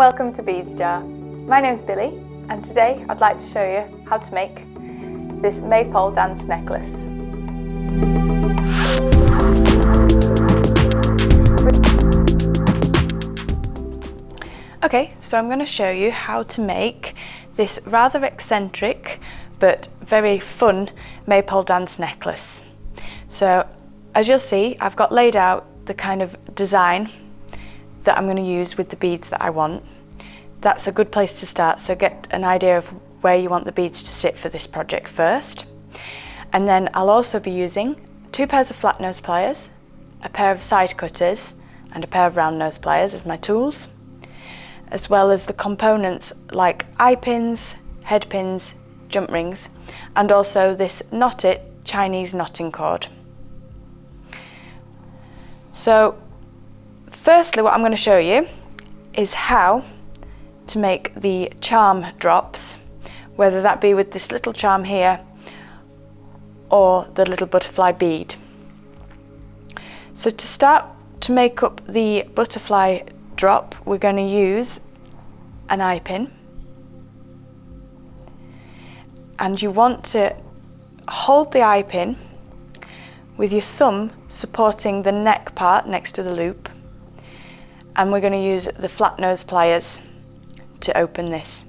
welcome to Beads Jar. My name's Billy and today I'd like to show you how to make this Maypole Dance necklace. Okay, so I'm going to show you how to make this rather eccentric but very fun Maypole Dance necklace. So as you'll see, I've got laid out the kind of design that I'm going to use with the beads that I want. That's a good place to start, so get an idea of where you want the beads to sit for this project first. And then I'll also be using 2 pairs of flat nose pliers, a pair of side cutters and a pair of round nose pliers as my tools, as well as the components like eye pins, head pins, jump rings, and also this knot it Chinese knotting cord. So firstly, what I'm going to show you is how to make the charm drops, whether that be with this little charm here or the little butterfly bead. So to start to make up the butterfly drop, we're going to use an eye pin, and you want to hold the eye pin with your thumb supporting the neck part next to the loop, and we're going to use the flat nose pliers to open this.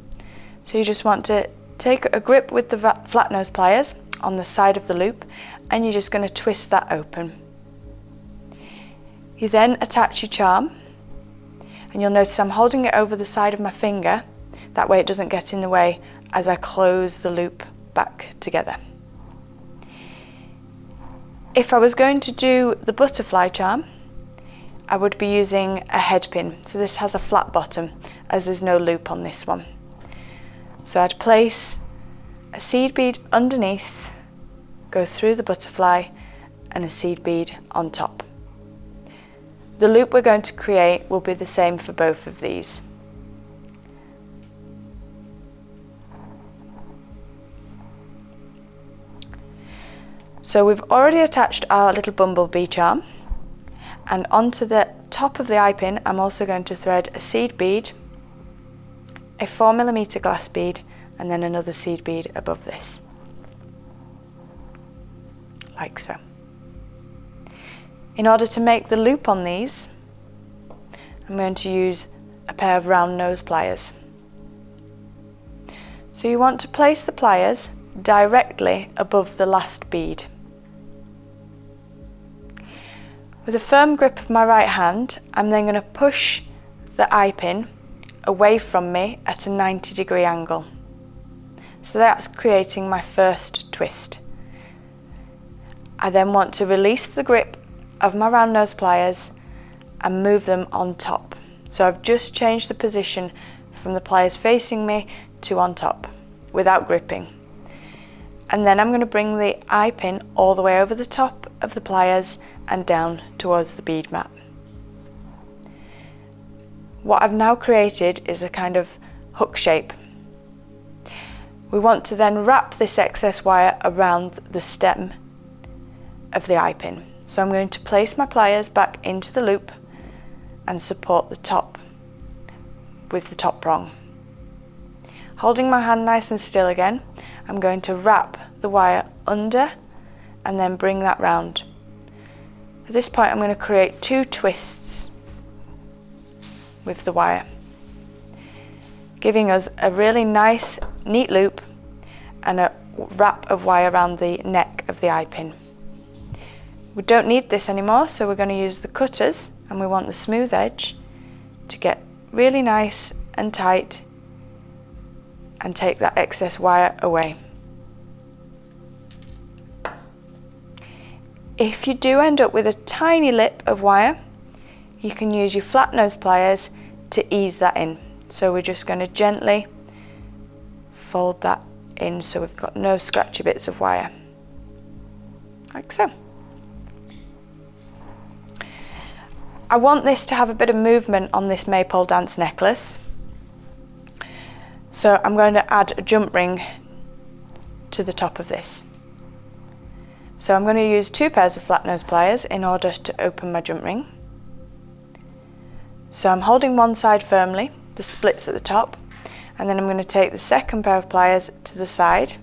So you just want to take a grip with the flat nose pliers on the side of the loop, and you're just going to twist that open. You then attach your charm, and you'll notice I'm holding it over the side of my finger, that way it doesn't get in the way as I close the loop back together. If I was going to do the butterfly charm, I would be using a head pin. So this has a flat bottom as there's no loop on this one. So I'd place a seed bead underneath, go through the butterfly, and a seed bead on top. The loop we're going to create will be the same for both of these. So we've already attached our little bumblebee charm, and onto the top of the eye pin I'm also going to thread a seed bead, a 4mm glass bead, and then another seed bead above this, like so. In order to make the loop on these, I'm going to use a pair of round nose pliers. So you want to place the pliers directly above the last bead. With a firm grip of my right hand, I'm then going to push the eye pin away from me at a 90-degree angle. So that's creating my first twist. I then want to release the grip of my round nose pliers and move them on top. So I've just changed the position from the pliers facing me to on top without gripping. And then I'm going to bring the eye pin all the way over the top of the pliers and down towards the bead mat. What I've now created is a kind of hook shape. We want to then wrap this excess wire around the stem of the eye pin. So I'm going to place my pliers back into the loop and support the top with the top prong. Holding my hand nice and still again, I'm going to wrap the wire under and then bring that round. At this point I'm going to create 2 twists with the wire, giving us a really nice neat loop and a wrap of wire around the neck of the eye pin. We don't need this anymore, so we're going to use the cutters, and we want the smooth edge to get really nice and tight and take that excess wire away. If you do end up with a tiny lip of wire, you can use your flat nose pliers to ease that in. So we're just going to gently fold that in so we've got no scratchy bits of wire, like so. I want this to have a bit of movement on this Maypole Dance necklace, so I'm going to add a jump ring to the top of this. So I'm going to use 2 pairs of flat nose pliers in order to open my jump ring. So I'm holding one side firmly, the splits at the top, and then I'm going to take the second pair of pliers to the side,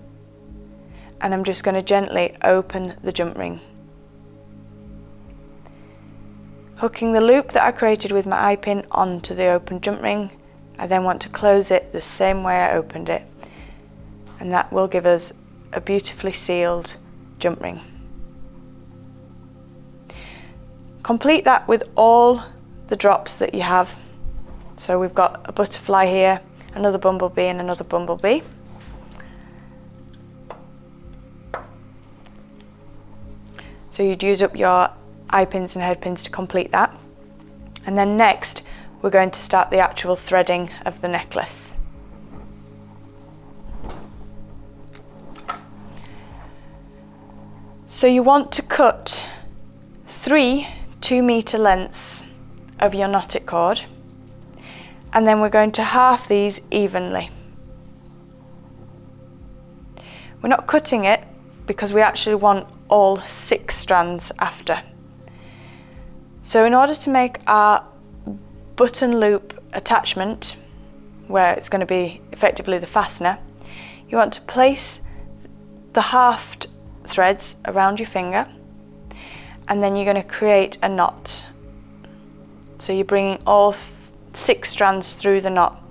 and I'm just going to gently open the jump ring, hooking the loop that I created with my eye pin onto the open jump ring. I then want to close it the same way I opened it, and that will give us a beautifully sealed jump ring. Complete that with all the drops that you have. So we've got a butterfly here, another bumblebee and another bumblebee. So you'd use up your eye pins and head pins to complete that. And then next we're going to start the actual threading of the necklace. So you want to cut 3 2-meter lengths of your knotted cord, and then we're going to half these evenly. We're not cutting it because we actually want all 6 strands after. So in order to make our button loop attachment, where it's going to be effectively the fastener, you want to place the halved threads around your finger, and then you're going to create a knot. So you're bringing all 6 strands through the knot.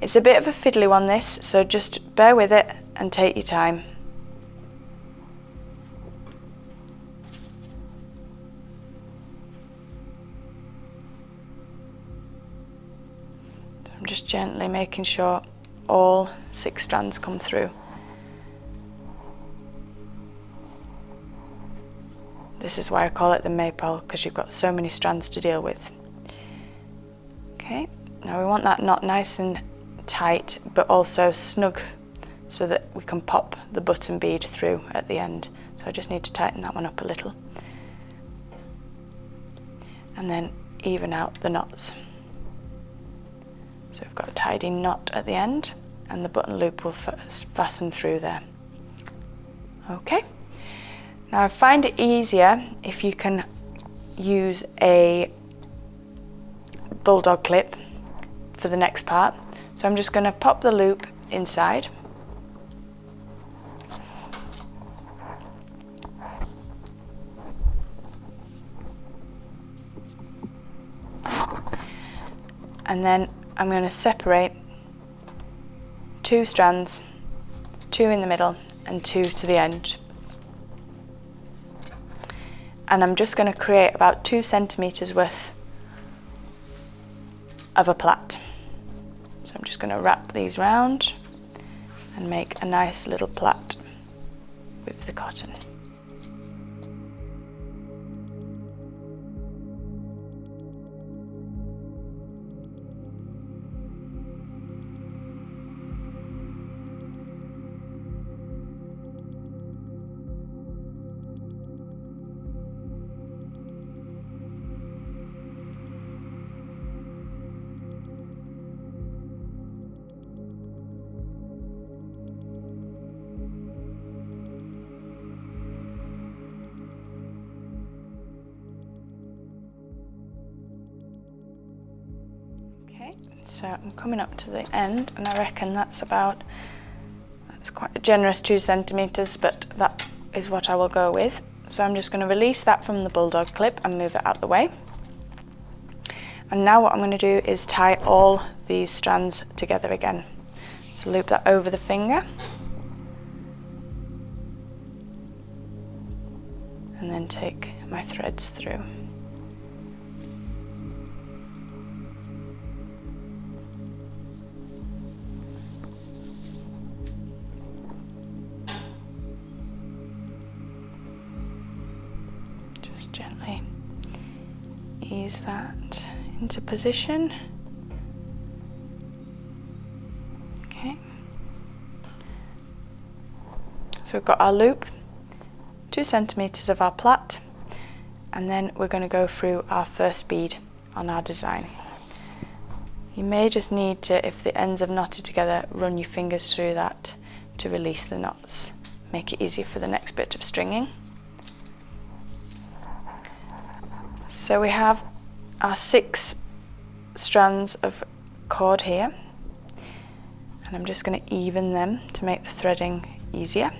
It's a bit of a fiddly one, this, so just bear with it and take your time. I'm just gently making sure all 6 strands come through. This is why I call it the maypole, because you've got so many strands to deal with. Okay, now we want that knot nice and tight, but also snug, so that we can pop the button bead through at the end. So I just need to tighten that one up a little. And then even out the knots. So we've got a tidy knot at the end, and the button loop will fasten through there. Okay. Now I find it easier if you can use a bulldog clip for the next part. So I'm just going to pop the loop inside. And then I'm going to separate 2 strands, 2 in the middle and 2 to the end. And I'm just going to create about 2 centimeters worth of a plait. So I'm just going to wrap these round and make a nice little plait with the cotton. So I'm coming up to the end, and I reckon that's quite a generous 2 centimeters, but that is what I will go with. So I'm just going to release that from the bulldog clip and move it out of the way. And now what I'm going to do is tie all these strands together again. So loop that over the finger, and then take my threads through. Gently ease that into position. Okay. So we've got our loop, 2 centimeters of our plait, and then we're going to go through our first bead on our design. You may just need to, if the ends have knotted together, run your fingers through that to release the knots. Make it easier for the next bit of stringing. So we have our 6 strands of cord here, and I'm just going to even them to make the threading easier.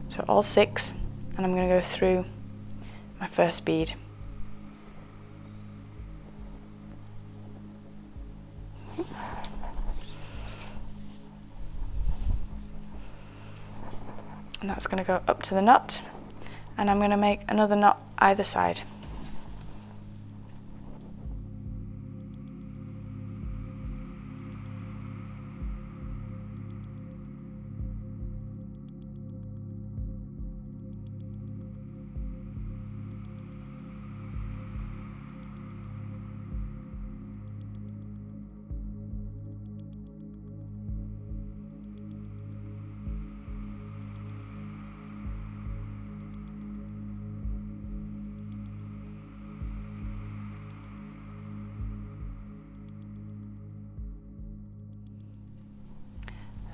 So all 6, and I'm going to go through my first bead. And that's going to go up to the knot, and I'm going to make another knot either side.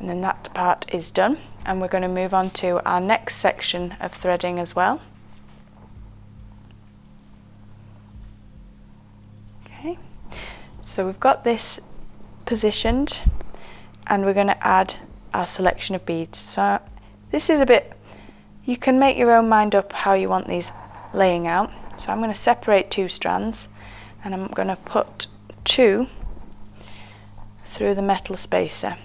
And then that part is done, and we're going to move on to our next section of threading as well. Okay, so we've got this positioned, and we're going to add our selection of beads. So this is a bit, you can make your own mind up how you want these laying out. So I'm going to separate 2 strands, and I'm going to put 2 through the metal spacer.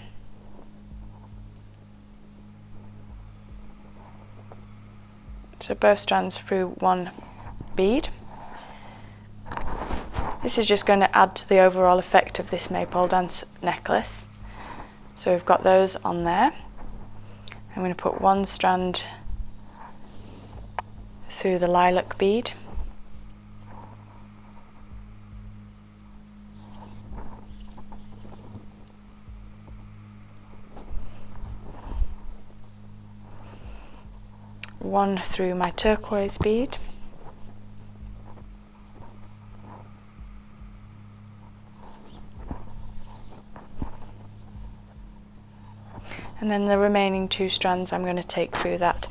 So both strands through 1 bead. This is just going to add to the overall effect of this Maypole Dance necklace. So we've got those on there. I'm going to put 1 strand through the lilac bead. One through my turquoise bead. And then the remaining 2 strands I'm going to take through that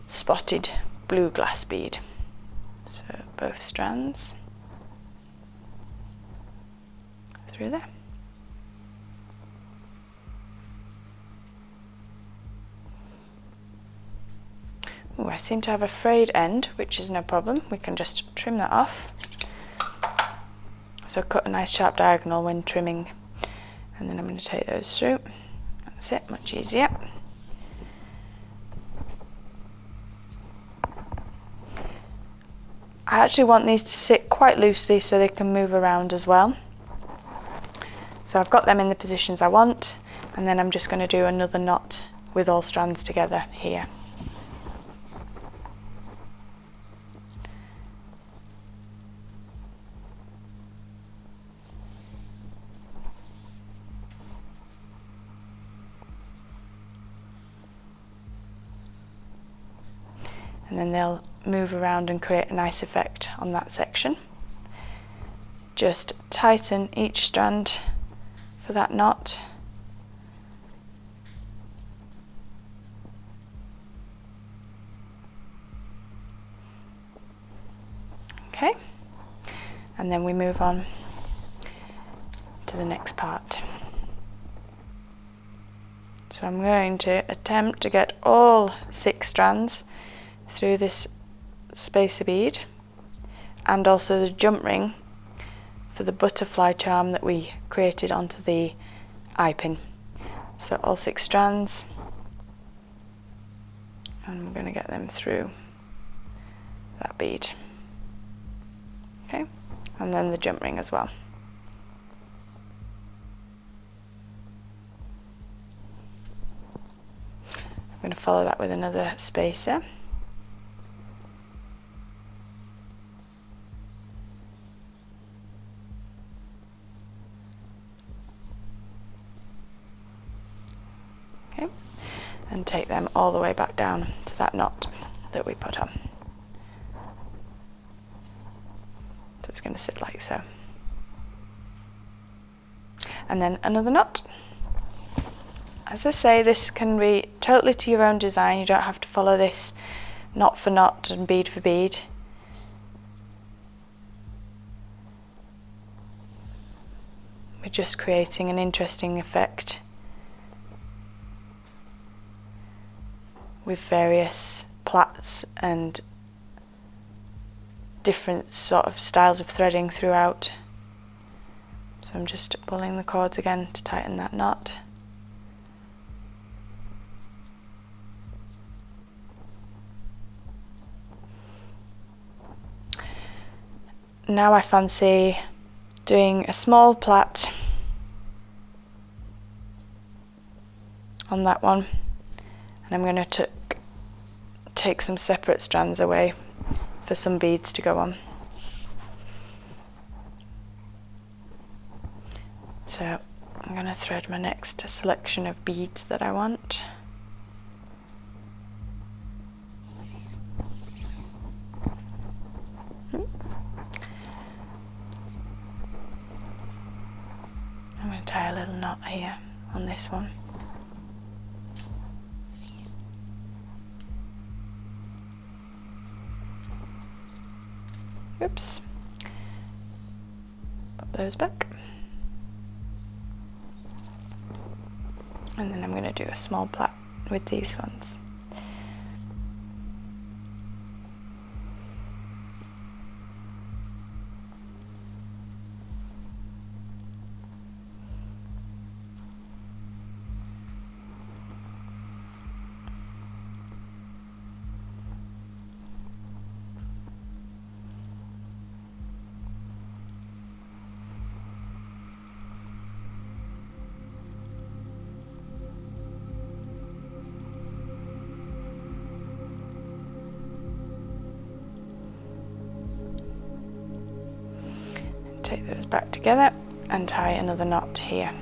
spotted blue glass bead. So both strands through there. Ooh, I seem to have a frayed end, which is no problem. We can just trim that off. So cut a nice sharp diagonal when trimming, and then I'm going to take those through. That's it, much easier. I actually want these to sit quite loosely so they can move around as well. So I've got them in the positions I want, and then I'm just going to do another knot with all strands together here. And then they'll move around and create a nice effect on that section. Just tighten each strand for that knot. Okay, and then we move on to the next part. So I'm going to attempt to get all 6 strands through this spacer bead, and also the jump ring for the butterfly charm that we created onto the eye pin. So all 6 strands, and I'm going to get them through that bead. Okay, and then the jump ring as well. I'm going to follow that with another spacer. And take them all the way back down to that knot that we put on. So it's going to sit like so. And then another knot. As I say, this can be totally to your own design. You don't have to follow this knot for knot and bead for bead. We're just creating an interesting effect with various plaits and different sort of styles of threading throughout. So I'm just pulling the cords again to tighten that knot. Now I fancy doing a small plait on that one, and I'm going to take some separate strands away for some beads to go on. So I'm going to thread my next selection of beads that I want. I'm going to tie a little knot here on this one. Oops. Pop those back. And then I'm going to do a small plait with these ones. Take those back together and tie another knot here.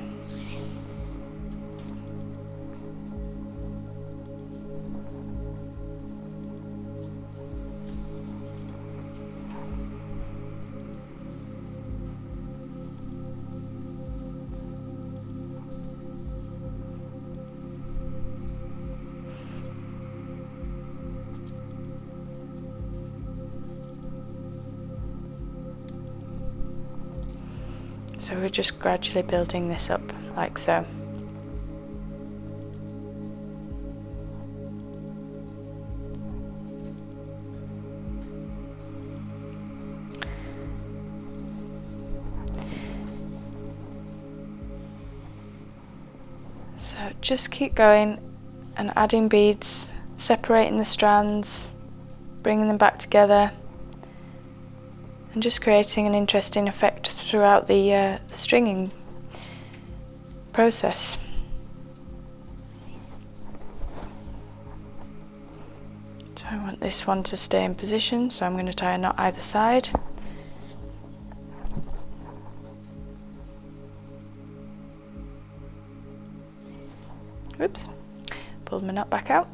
So we're just gradually building this up like so. So just keep going and adding beads, separating the strands, bringing them back together, and just creating an interesting effect throughout the stringing process. So I want this one to stay in position, so I'm going to tie a knot either side. Oops, pulled my knot back out.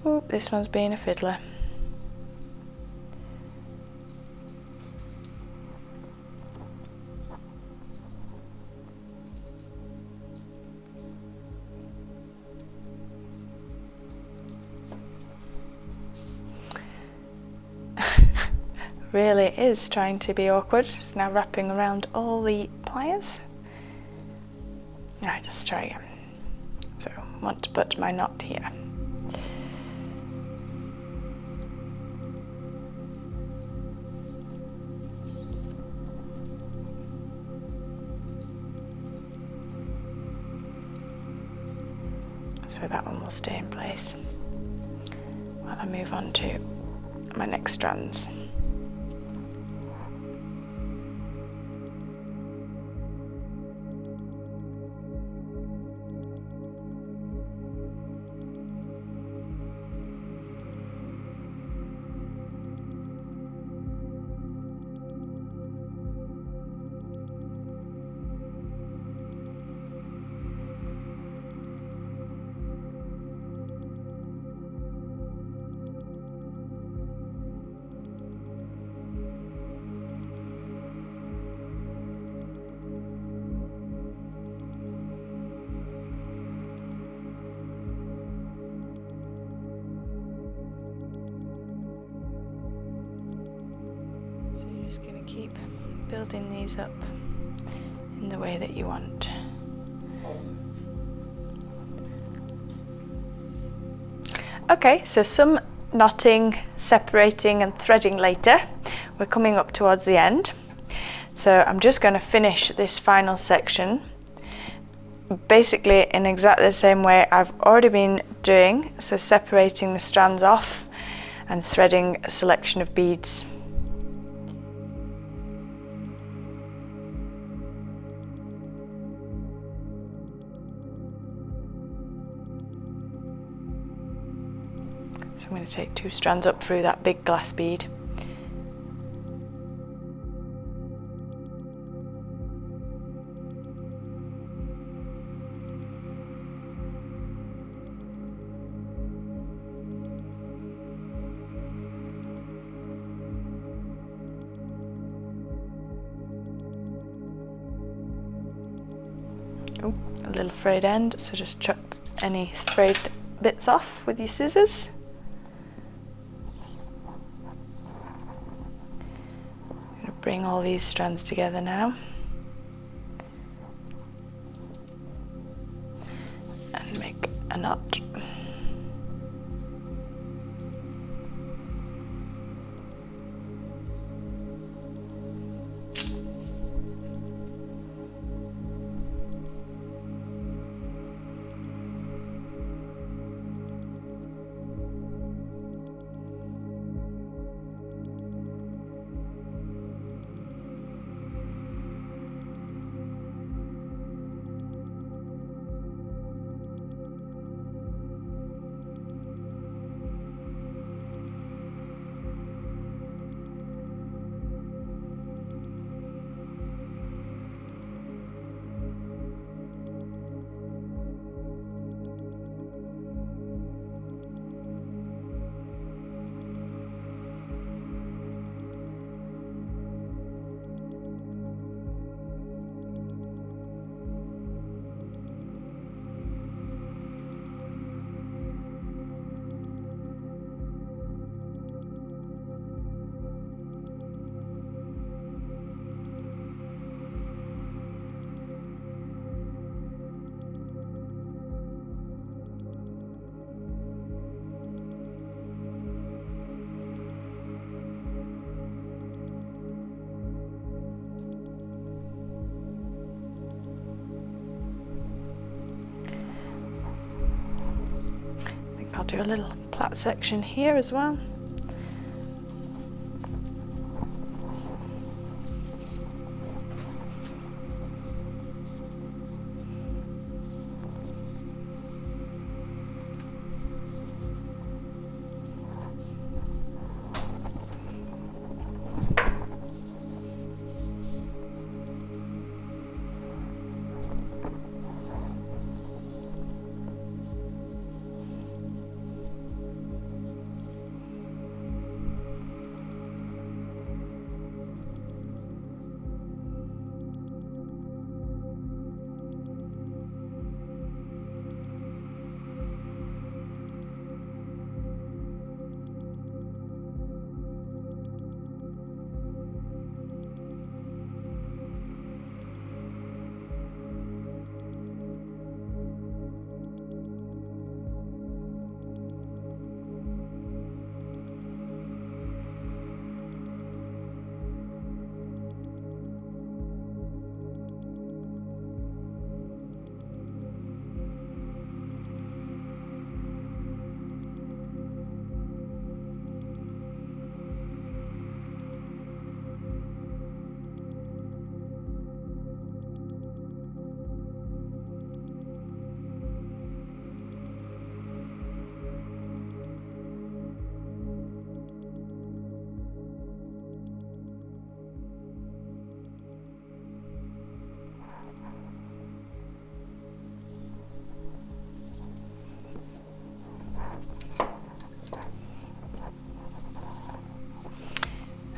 Oh, this one's being a fiddler. Really is trying to be awkward. It's now wrapping around all the pliers. Right, let's try again. So I want to put my knot here. So that one will stay in place while I move on to my next strands. just going to keep building these up in the way that you want. Okay, so some knotting, separating and threading later. We're coming up towards the end. So I'm just going to finish this final section basically in exactly the same way I've already been doing, so separating the strands off and threading a selection of beads. So I'm going to take 2 strands up through that big glass bead. Oh, a little frayed end, so just chop any frayed bits off with your scissors. I'm going to bring all these strands together now and make a knot. I'll do a little plait section here as well.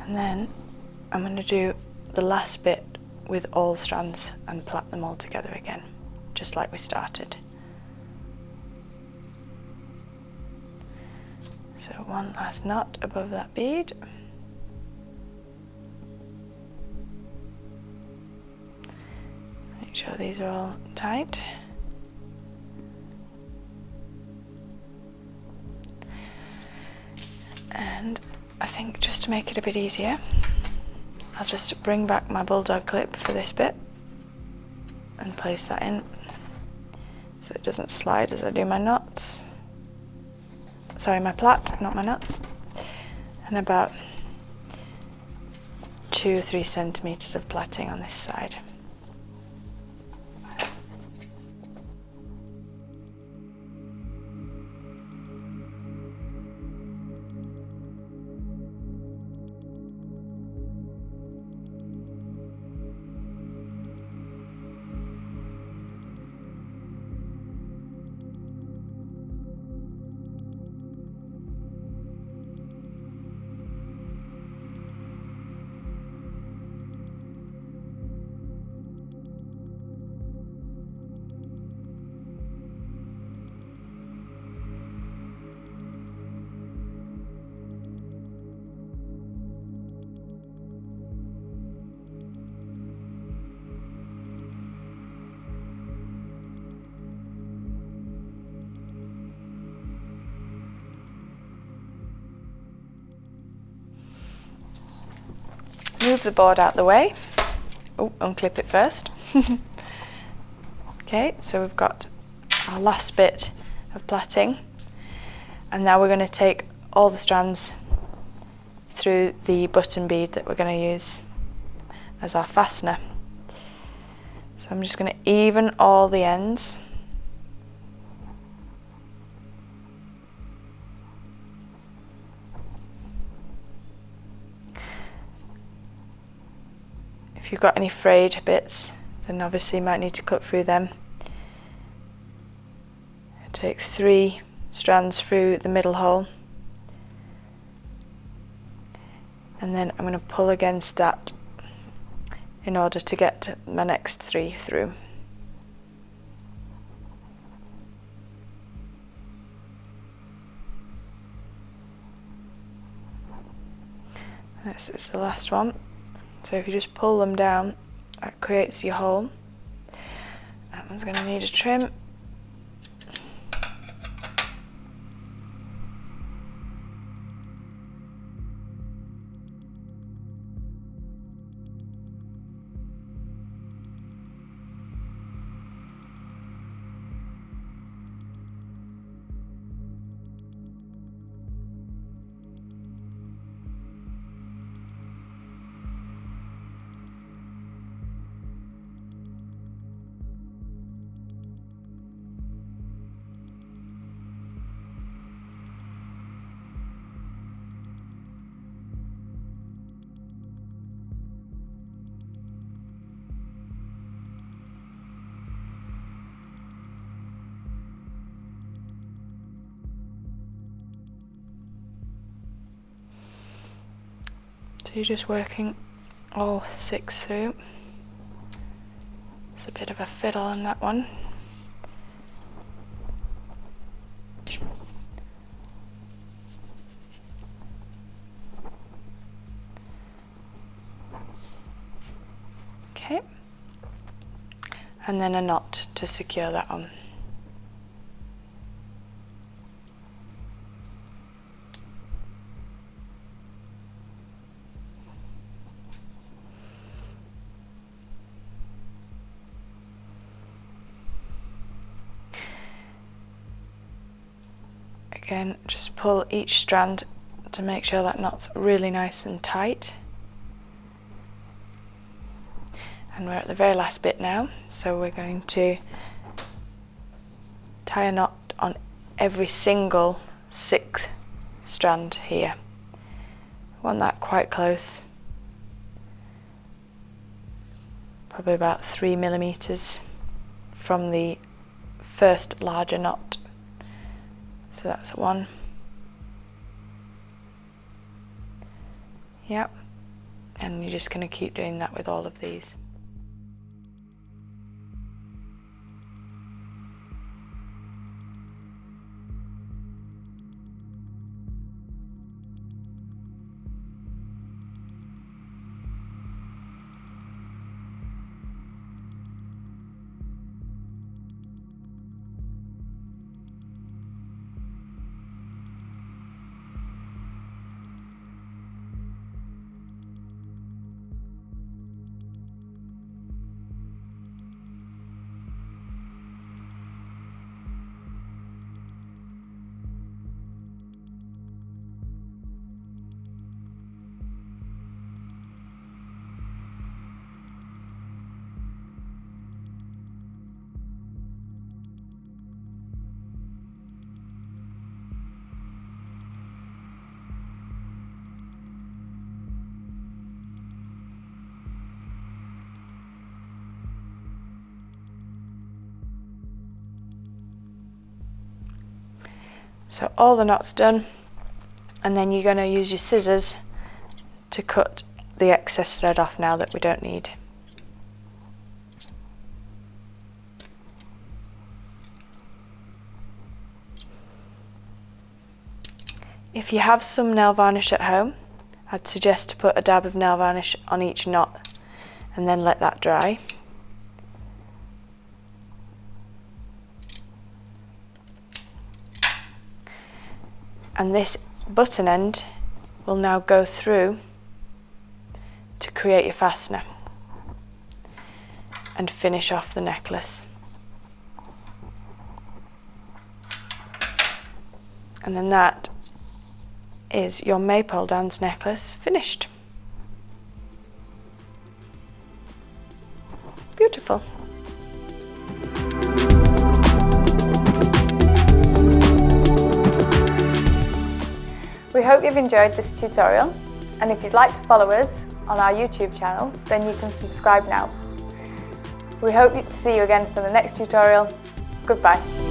And then I'm going to do the last bit with all strands and plait them all together again, just like we started. So one last knot above that bead. Make sure these are all tight. And I think just to make it a bit easier, I'll just bring back my bulldog clip for this bit and place that in so it doesn't slide as I do my knots. Sorry, my plait, not my knots. And about 2 or 3 centimeters of plaiting on this side. Move the board out the way. Oh, unclip it first. Okay, so we've got our last bit of plaiting, and now we're going to take all the strands through the button bead that we're going to use as our fastener. So I'm just going to even all the ends. If you've got any frayed bits, then obviously you might need to cut through them. Take 3 strands through the middle hole, and then I'm going to pull against that in order to get my next 3 through. This is the last one. So if you just pull them down, that creates your hole. That one's going to need a trim. So you're just working all 6 through. It's a bit of a fiddle on that one. Okay. And then a knot to secure that on. Again, just pull each strand to make sure that knot's really nice and tight. And we're at the very last bit now, so we're going to tie a knot on every single 6th strand here. Want that quite close, probably about 3 millimeters from the first larger knot. So that's 1. Yep, and you're just going to keep doing that with all of these. So all the knots done, and then you're going to use your scissors to cut the excess thread off now that we don't need. If you have some nail varnish at home, I'd suggest to put a dab of nail varnish on each knot and then let that dry. And this button end will now go through to create your fastener and finish off the necklace. And then that is your Maypole Dance necklace finished. Beautiful. We hope you've enjoyed this tutorial, and if you'd like to follow us on our YouTube channel, then you can subscribe now. We hope to see you again for the next tutorial. Goodbye.